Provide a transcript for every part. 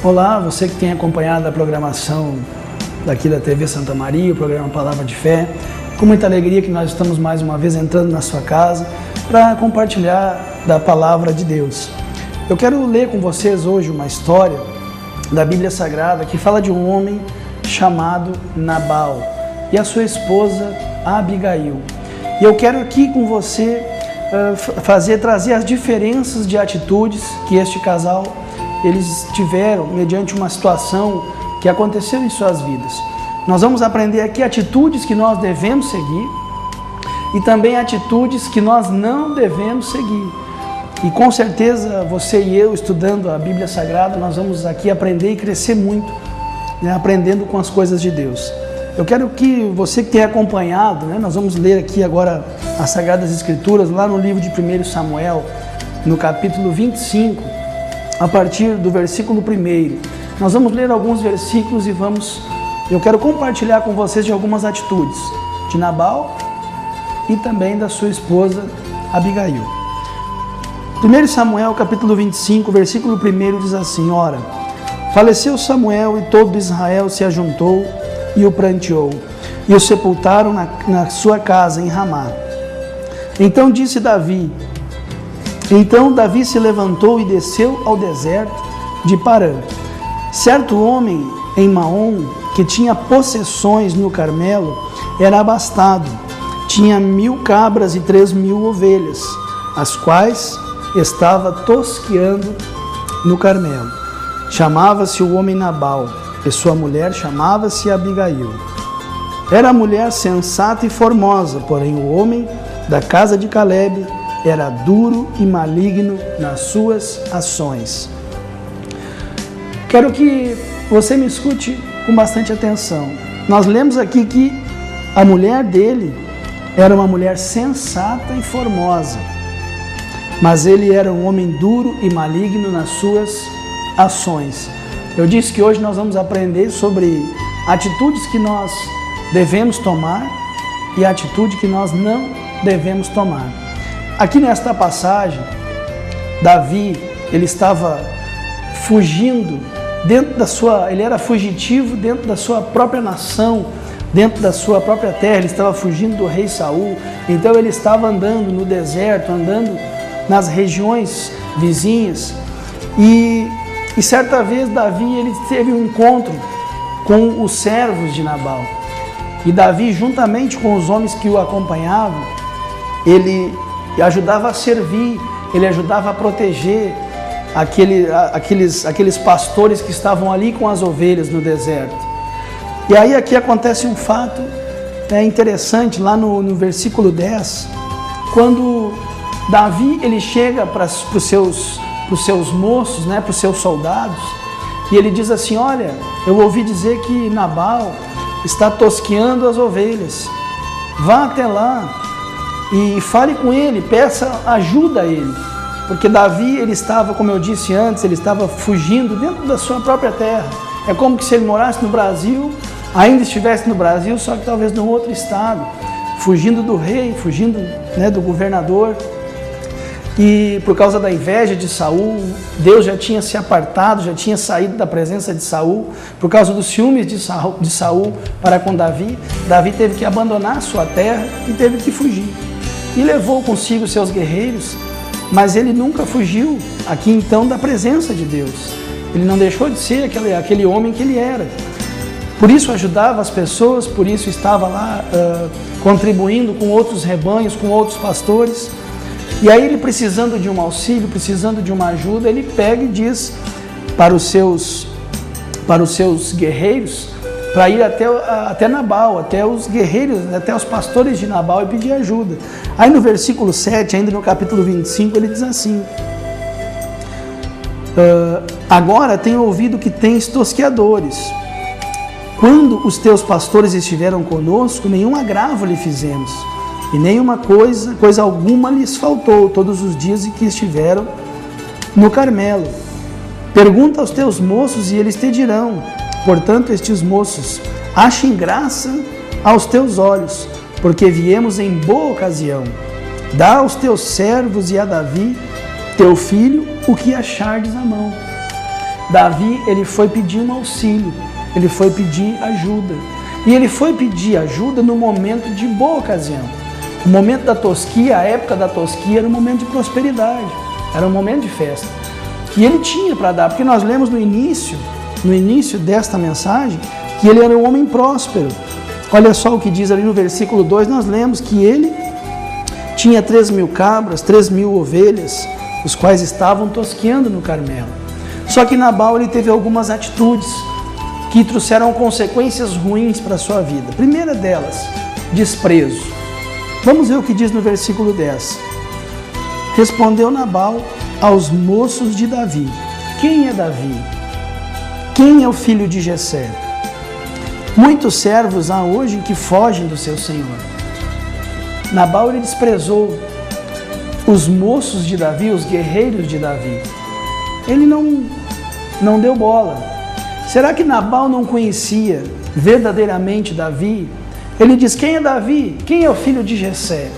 Olá, você que tem acompanhado a programação daqui da TV Santa Maria, o programa Palavra de Fé. Com muita alegria que nós estamos mais uma vez entrando na sua casa para compartilhar da Palavra de Deus. Eu quero ler com vocês hoje uma história da Bíblia Sagrada que fala de um homem chamado Nabal e a sua esposa Abigail. E eu quero aqui com você trazer as diferenças de atitudes que este casal eles tiveram mediante uma situação que aconteceu em suas vidas. Nós vamos aprender aqui atitudes que nós devemos seguir e também atitudes que nós não devemos seguir. E com certeza você e eu, estudando a Bíblia Sagrada, nós vamos aqui aprender e crescer muito, né, aprendendo com as coisas de Deus. Eu quero que você que tem acompanhado, né, nós vamos ler aqui agora as Sagradas Escrituras, lá no livro de 1 Samuel, no capítulo 25, a partir do versículo 1. Nós vamos ler alguns versículos e eu quero compartilhar com vocês de algumas atitudes de Nabal e também da sua esposa Abigail. 1 Samuel capítulo 25, versículo 1 diz assim: Ora, faleceu Samuel e todo Israel se ajuntou e o pranteou, e o sepultaram na sua casa em Ramá. Então Davi se levantou e desceu ao deserto de Parã. Certo homem em Maom, que tinha possessões no Carmelo, era abastado. Tinha 1.000 cabras e 3.000 ovelhas, as quais estava tosqueando no Carmelo. Chamava-se o homem Nabal, e sua mulher chamava-se Abigail. Era mulher sensata e formosa, porém o homem da casa de Caleb era duro e maligno nas suas ações. Quero que você me escute com bastante atenção. Nós lemos aqui que a mulher dele era uma mulher sensata e formosa, mas ele era um homem duro e maligno nas suas ações. Eu disse que hoje nós vamos aprender sobre atitudes que nós devemos tomar e atitude que nós não devemos tomar. Aqui nesta passagem, Davi, ele estava fugindo ele era fugitivo dentro da sua própria nação, dentro da sua própria terra. Ele estava fugindo do rei Saul, então ele estava andando no deserto, andando nas regiões vizinhas. E certa vez Davi ele teve um encontro com os servos de Nabal. E Davi, juntamente com os homens que o acompanhavam, ele ajudava a servir, ele ajudava a proteger aqueles pastores que estavam ali com as ovelhas no deserto. E aí aqui acontece um fato interessante, lá no versículo 10, quando Davi ele chega para os seus moços, né, para os seus soldados, e ele diz assim: olha, eu ouvi dizer que Nabal está tosqueando as ovelhas, vá até lá e fale com ele, peça ajuda a ele, porque Davi ele estava, como eu disse antes, ele estava fugindo dentro da sua própria terra. É como se ele morasse no Brasil, ainda estivesse no Brasil, só que talvez num outro estado, fugindo do rei, fugindo, né, do governador. E por causa da inveja de Saul, Deus já tinha se apartado, já tinha saído da presença de Saul. Por causa dos ciúmes de Saul para com Davi, Davi teve que abandonar sua terra e teve que fugir. E levou consigo seus guerreiros, mas ele nunca fugiu aqui então da presença de Deus. Ele não deixou de ser aquele homem que ele era. Por isso ajudava as pessoas, por isso estava lá contribuindo com outros rebanhos, com outros pastores. E aí ele, precisando de um auxílio, precisando de uma ajuda, ele pega e diz para os seus guerreiros para ir até Nabal, até os guerreiros, até os pastores de Nabal e pedir ajuda. Aí no versículo 7, ainda no capítulo 25, ele diz assim: agora tenho ouvido que tens tosqueadores. Quando os teus pastores estiveram conosco, nenhum agravo lhe fizemos, e nenhuma coisa alguma lhes faltou todos os dias em que estiveram no Carmelo. Pergunta aos teus moços e eles te dirão. Portanto, estes moços, achem graça aos teus olhos, porque viemos em boa ocasião. Dá aos teus servos e a Davi, teu filho, o que achardes à mão. Davi, ele foi pedir um auxílio, ele foi pedir ajuda. E ele foi pedir ajuda no momento de boa ocasião. O momento da tosquia, a época da tosquia, era um momento de prosperidade, era um momento de festa. Que ele tinha para dar, porque nós lemos no início desta mensagem, que ele era um homem próspero. Olha só o que diz ali no versículo 2, nós lemos que ele tinha 3.000 cabras, 3.000 ovelhas, os quais estavam tosqueando no Carmelo. Só que Nabal, ele teve algumas atitudes que trouxeram consequências ruins para a sua vida. A primeira delas, desprezo. Vamos ver o que diz no versículo 10. Respondeu Nabal aos moços de Davi. Quem é Davi? Quem é o filho de Jessé? Muitos servos há hoje que fogem do seu senhor. Nabal, ele desprezou os moços de Davi, os guerreiros de Davi. Ele não deu bola. Será que Nabal não conhecia verdadeiramente Davi? Ele diz, quem é Davi? Quem é o filho de Jessé?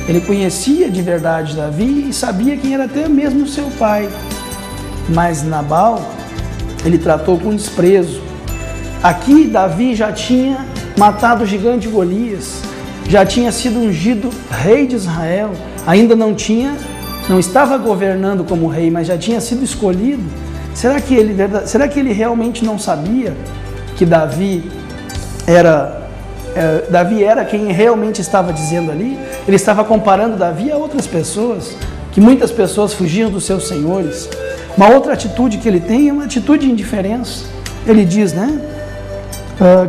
Ele conhecia de verdade Davi e sabia quem era até mesmo seu pai. Mas Nabal, ele tratou com desprezo. Aqui Davi já tinha matado o gigante Golias, já tinha sido ungido rei de Israel, ainda não estava governando como rei, mas já tinha sido escolhido. Será que ele realmente não sabia que Davi era quem realmente estava dizendo ali? Ele estava comparando Davi a outras pessoas, que muitas pessoas fugiam dos seus senhores. Uma outra atitude que ele tem é uma atitude de indiferença. Ele diz,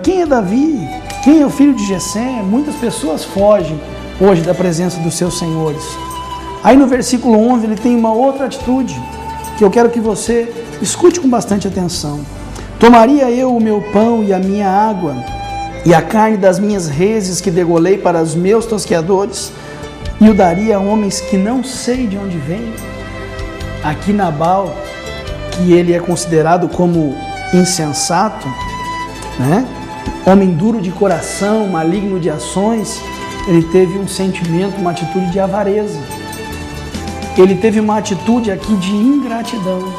quem é Davi? Quem é o filho de Jessé? Muitas pessoas fogem hoje da presença dos seus senhores. Aí no versículo 11 ele tem uma outra atitude que eu quero que você escute com bastante atenção. Tomaria eu o meu pão e a minha água e a carne das minhas reses que degolei para os meus tosqueadores e o daria a homens que não sei de onde vêm? Aqui Nabal, que ele é considerado como insensato, homem duro de coração, maligno de ações, ele teve um sentimento, uma atitude de avareza. Ele teve uma atitude aqui de ingratidão.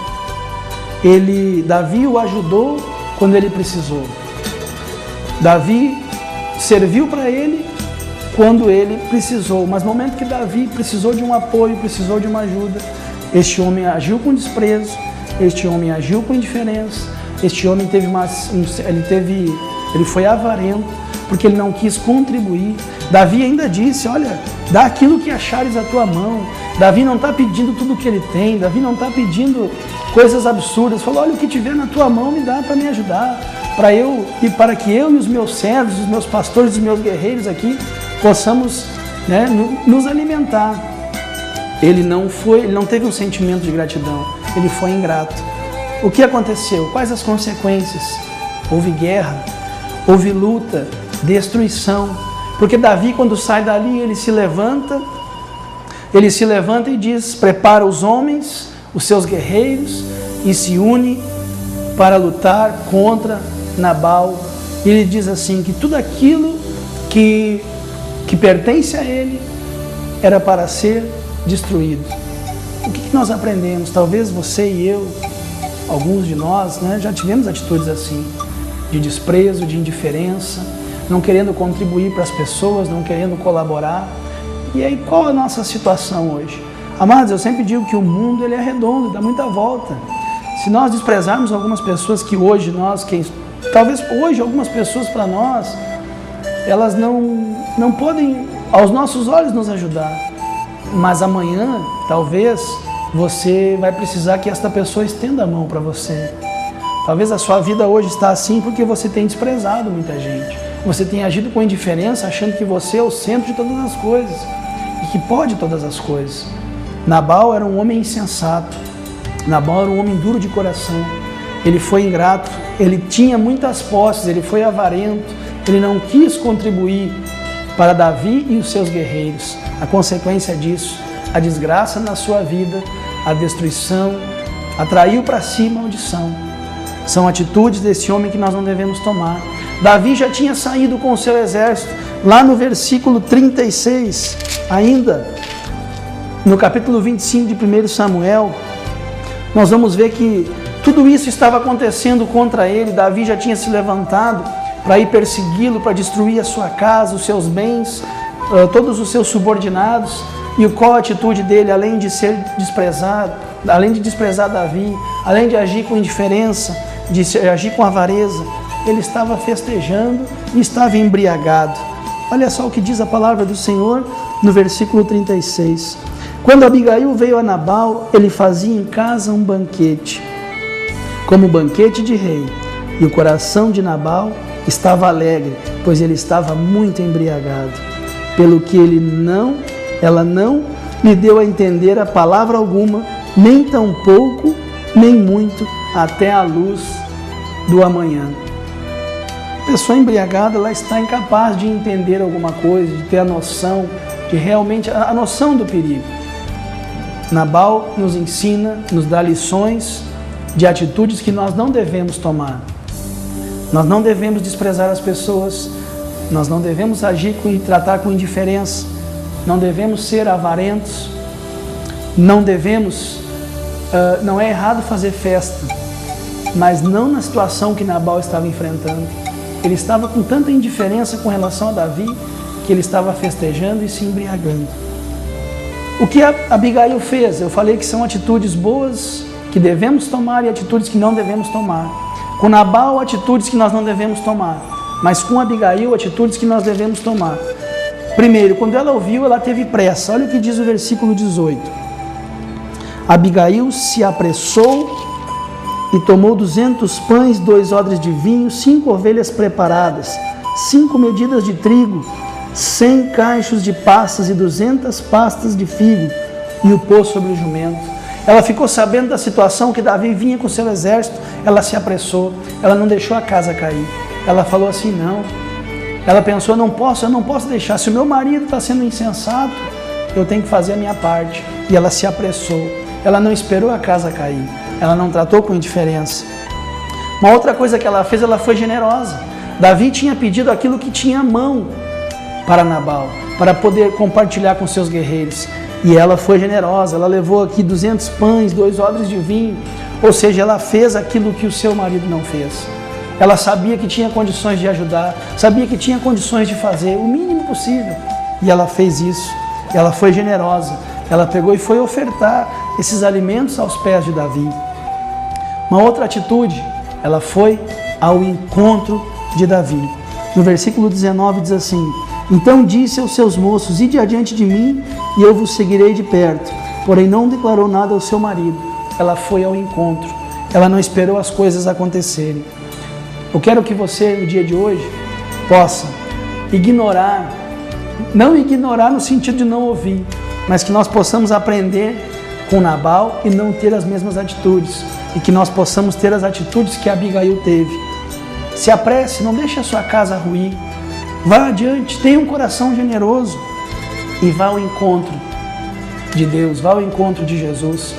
Davi o ajudou quando ele precisou. Davi serviu para ele quando ele precisou, mas no momento que Davi precisou de um apoio, precisou de uma ajuda, este homem agiu com desprezo, este homem agiu com indiferença, este homem ele foi avarento, porque ele não quis contribuir. Davi ainda disse, olha, dá aquilo que achares à tua mão. Davi não está pedindo tudo o que ele tem, Davi não está pedindo coisas absurdas. Falou, olha, o que tiver na tua mão me dá para me ajudar, para que eu e os meus servos, os meus pastores, os meus guerreiros aqui, possamos nos alimentar. Ele não teve um sentimento de gratidão, ele foi ingrato. O que aconteceu? Quais as consequências? Houve guerra, houve luta, destruição. Porque Davi, quando sai dali, ele se levanta e diz, prepara os homens, os seus guerreiros, e se une para lutar contra Nabal. E ele diz assim, que tudo aquilo que pertence a ele era para ser destruído. O que nós aprendemos? Talvez você e eu, alguns de nós, já tivemos atitudes assim, de desprezo, de indiferença, não querendo contribuir para as pessoas, não querendo colaborar. E aí, qual é a nossa situação hoje? Amados, eu sempre digo que o mundo ele é redondo, dá muita volta. Se nós desprezarmos algumas pessoas que hoje talvez hoje algumas pessoas para nós, elas não podem, aos nossos olhos, nos ajudar. Mas amanhã, talvez, você vai precisar que esta pessoa estenda a mão para você. Talvez a sua vida hoje está assim porque você tem desprezado muita gente. Você tem agido com indiferença, achando que você é o centro de todas as coisas e que pode todas as coisas. Nabal era um homem insensato. Nabal era um homem duro de coração. Ele foi ingrato, ele tinha muitas posses, ele foi avarento, ele não quis contribuir para Davi e os seus guerreiros. A consequência disso, a desgraça na sua vida, a destruição, atraiu para si maldição. São atitudes desse homem que nós não devemos tomar. Davi já tinha saído com o seu exército, lá no versículo 36, ainda no capítulo 25 de 1 Samuel, nós vamos ver que Tudo isso estava acontecendo contra ele. Davi já tinha se levantado para ir persegui-lo, para destruir a sua casa, os seus bens, todos os seus subordinados. E qual a atitude dele, além de ser desprezado, além de desprezar Davi, além de agir com indiferença, de agir com avareza, ele estava festejando e estava embriagado. Olha só o que diz a palavra do Senhor no versículo 36. Quando Abigail veio a Nabal, ele fazia em casa um banquete, como banquete de rei, e o coração de Nabal estava alegre, pois ele estava muito embriagado, pelo que ela não lhe deu a entender a palavra alguma, nem tão pouco, nem muito, até a luz do amanhã. A pessoa embriagada, ela está incapaz de entender alguma coisa, de ter a noção, de realmente a noção do perigo. Nabal nos ensina, nos dá lições de atitudes que nós não devemos tomar. Nós não devemos desprezar as pessoas, nós não devemos agir e tratar com indiferença, não devemos ser avarentos, não é errado fazer festa, mas não na situação que Nabal estava enfrentando. Ele estava com tanta indiferença com relação a Davi, que ele estava festejando e se embriagando. O que Abigail fez? Eu falei que são atitudes boas que devemos tomar e atitudes que não devemos tomar. Com Nabal, atitudes que nós não devemos tomar, mas com Abigail, atitudes que nós devemos tomar. Primeiro, quando ela ouviu, ela teve pressa. Olha o que diz o versículo 18. Abigail se apressou e tomou 200 pães, 2 odres de vinho, 5 ovelhas preparadas, 5 medidas de trigo, 100 cachos de passas e 200 pastas de figo, e o pôs sobre o jumento. Ela ficou sabendo da situação que Davi vinha com seu exército, ela se apressou, ela não deixou a casa cair. Ela falou assim, não. Ela pensou, eu não posso deixar, se o meu marido está sendo insensato, eu tenho que fazer a minha parte. E ela se apressou, ela não esperou a casa cair, ela não tratou com indiferença. Uma outra coisa que ela fez, ela foi generosa. Davi tinha pedido aquilo que tinha à mão para Nabal, para poder compartilhar com seus guerreiros. E ela foi generosa, ela levou aqui 200 pães, 2 odres de vinho, ou seja, ela fez aquilo que o seu marido não fez. Ela sabia que tinha condições de ajudar, sabia que tinha condições de fazer o mínimo possível. E ela fez isso, ela foi generosa, ela pegou e foi ofertar esses alimentos aos pés de Davi. Uma outra atitude, ela foi ao encontro de Davi. No versículo 19 diz assim, então disse aos seus moços, ide adiante de mim e eu vos seguirei de perto. Porém não declarou nada ao seu marido. Ela foi ao encontro, ela não esperou as coisas acontecerem. Eu quero que você, no dia de hoje, possa ignorar, não ignorar no sentido de não ouvir, mas que nós possamos aprender com Nabal e não ter as mesmas atitudes, e que nós possamos ter as atitudes que Abigail teve. Se apresse, não deixe a sua casa ruir, vá adiante, tenha um coração generoso e vá ao encontro de Deus, vá ao encontro de Jesus.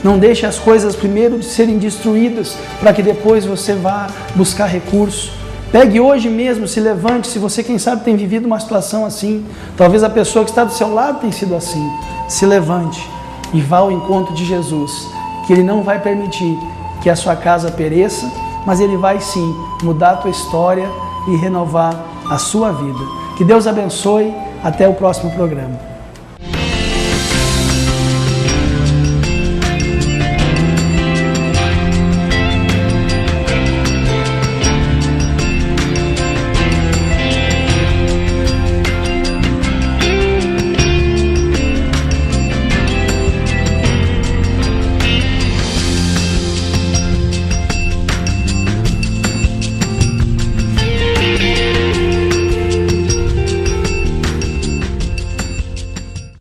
Não deixe as coisas primeiro de serem destruídas para que depois você vá buscar recurso. Pegue hoje mesmo, se levante, se você quem sabe tem vivido uma situação assim, talvez a pessoa que está do seu lado tenha sido assim, se levante e vá ao encontro de Jesus, que Ele não vai permitir que a sua casa pereça, mas Ele vai sim mudar a tua história e renovar a sua vida. Que Deus abençoe, até o próximo programa.